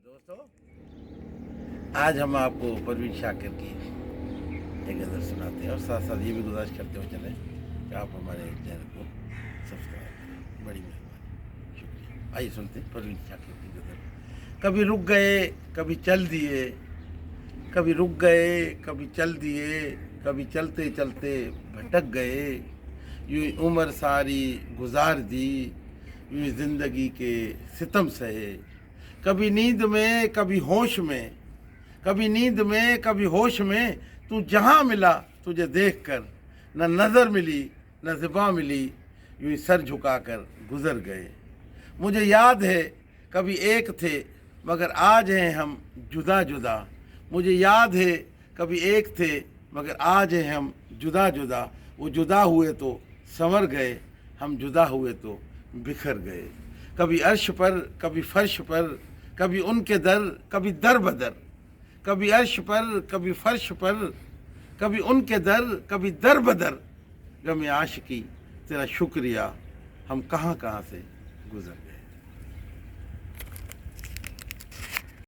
दोस्तों, आज हम आपको परवीन शाकिर की एक गज़ल सुनाते हैं और साथ साथ ये भी गुजारिश करते हुए चलें कि आप हमारे चैनल को सब्सक्राइब करें। बड़ी मेहरबानी, शुक्रिया। आइए सुनते हैं परवीन शाकिर की गज़ल। कभी रुक गए, कभी चल दिए, कभी रुक गए, कभी चल दिए, कभी चलते चलते भटक गए, यूं ही उम्र सारी गुजार दी, यूं ही ज़िंदगी के सितम सहे। कभी नींद में, कभी होश में, कभी नींद में, कभी होश में, तू जहाँ मिला तुझे देखकर, न नज़र मिली न ज़ुबां मिली, यूं ही सर झुकाकर गुज़र गए। मुझे याद है कभी एक थे मगर आज हैं हम जुदा जुदा। मुझे याद है कभी एक थे मगर आज हैं हम जुदा जुदा। वो जुदा हुए तो संवर गए, हम जुदा हुए तो बिखर गए। कभी अर्श पर, कभी फर्श पर, कभी उनके दर, कभी दर बदर। कभी अर्श पर, कभी फर्श पर, कभी उनके दर, कभी दर बदर। गम आशिकी तेरा शुक्रिया, हम कहाँ कहाँ से गुजर गए।